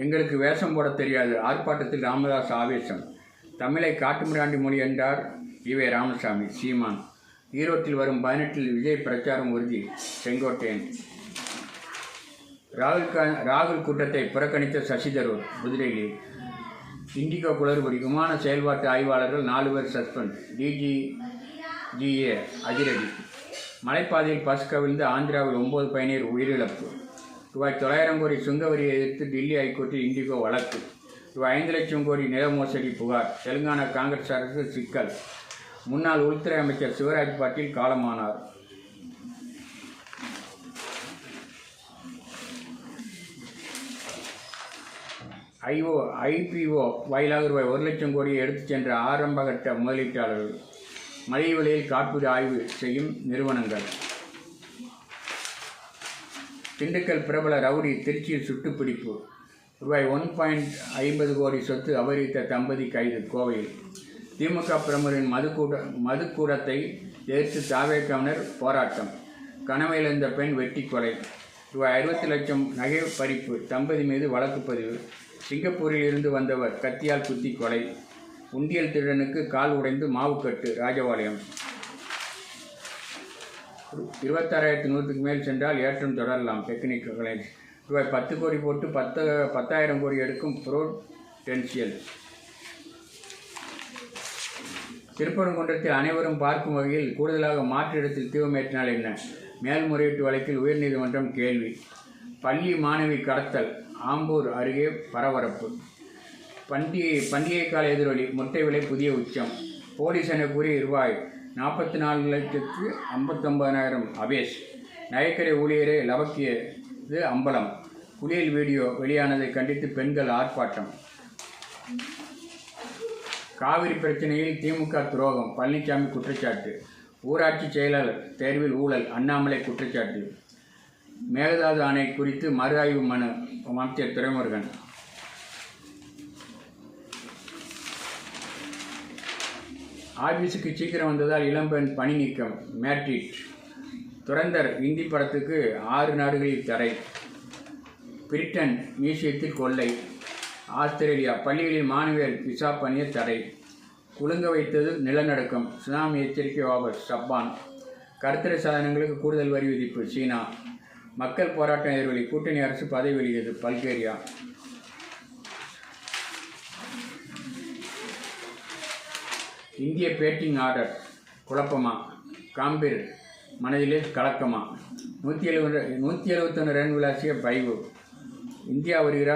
எங்களுக்கு வேஷம் போட தெரியாது. ஆர்ப்பாட்டத்தில் ராமதாஸ் ஆவேசம். தமிழை காட்டுமிராண்டி மொழி என்றார் ஈவே ராமசாமி. சீமான். ஈரோட்டில் வரும் 18 விஜய் பிரச்சாரம் உறுதி. செங்கோட்டையன். ராகுல் கூட்டத்தை புறக்கணித்த சசி தரூர். புதுடெல்லி. இண்டிகோ குளறுபடி. விமான செயல்பாட்டு ஆய்வாளர்கள் 4 பேர் சஸ்பெண்ட். டிஜிஏ அதிரடி. மலைப்பாதையில் பஸ் கவிழ்ந்து ஆந்திராவில் 9 பயணியர் உயிரிழப்பு. ரூபாய் 900 கோடி சுங்கவரியை எதிர்த்து டில்லி ஹைகோர்ட்டில் இண்டிகோ வழக்கு. ரூபாய் 5 லட்சம் கோடி நில மோசடி புகார். தெலுங்கானா காங்கிரஸ் அரசு சிக்கல். முன்னாள் உள்துறை அமைச்சர் சிவராஜ் பாட்டீல் காலமானார். ஐபிஓ வாயிலாக ரூபாய் 1 லட்சம் கோடியை எடுத்துச் சென்ற ஆரம்பகட்ட முதலீட்டாளர்கள். மலிவு விலையில் காப்பீடு ஆய்வு செய்யும் நிறுவனங்கள். திண்டுக்கல் பிரபல ரவுடி திருச்சியில் சுட்டுப்பிடிப்பு. ரூபாய் 1.50 கோடி சொத்து அபகரித்த தம்பதி கைது. கோவையில். திமுக பிரமுகரின் மதுக்கூடத்தை எதிர்த்து தாவேக்காவினர் போராட்டம். கனவையிலிருந்த பெண் வெட்டி கொலை. ரூபாய் 60 லட்சம் நகை பறிப்பு. தம்பதி மீது வழக்கு பதிவு. சிங்கப்பூரில் இருந்து வந்தவர் கத்தியால் குத்தி கொலை. உண்டியல் திருடனுக்கு கால் உடைந்து மாவுக்கட்டு. ராஜபாளையம். 26,100க்கு மேல் சென்றால் ஏற்றம் தொடரலாம். Technique college. ரூபாய் 10 கோடி போட்டு 10,000 கோடி எடுக்கும் புரோடென்சியல். திருப்பரங்குன்றத்தில் அனைவரும் பார்க்கும் வகையில் கூடுதலாக மாற்று இடத்தில் தீபமேற்றினால் என்ன? மேல்முறையீட்டு வழக்கில் உயர்நீதிமன்றம் கேள்வி. பள்ளி மாணவி கடத்தல். ஆம்பூர் அருகே பரபரப்பு. பண்டிகை கால எதிரொலி. முட்டை விலை புதிய உச்சம். போலீஸ் என கூறி ரூபாய் 44,59,000 அபேஸ். நகைக்கடை ஊழியரை லவக்கியது அம்பலம். குளியல் வீடியோ வெளியானதை கண்டித்து பெண்கள் ஆர்ப்பாட்டம். காவிரி பிரச்சனையில் திமுக துரோகம். பழனிசாமி குற்றச்சாட்டு. ஊராட்சி செயலாளர் தேர்வில் ஊழல். அண்ணாமலை குற்றச்சாட்டு. மேகதாது அணை குறித்து மறு ஆய்வு மனு. அமைச்சர் துரைமுருகன். ஆபீஸுக்கு சீக்கிரம் வந்ததால் இளம்பெண் பணி நீக்கம். மேட்ரிட். துரந்தர் இந்தி படத்துக்கு 6 நாடுகளில் தடை. பிரிட்டன் மியூசியத்தில் கொள்ளை. ஆஸ்திரேலியா. பள்ளிகளில் மாணவியர் விசா பணிய தடை. குலுங்க வைத்தது நிலநடுக்கம். சுனாமி எச்சரிக்கை வாபஸ். ஜப்பான். கருத்தடை சாதனங்களுக்கு கூடுதல் வரி விதிப்பு. சீனா. மக்கள் போராட்டம் எதிர்வெளி. கூட்டணி அரசு பதவி வெளியது. பல்கேரியா. இந்திய பேட்டிங் ஆர்டர் குழப்பமா? காம்பீர் மனதிலே கலக்கமா? 171 ரன் விளாசிய பைவு. இந்தியா வருகிறார்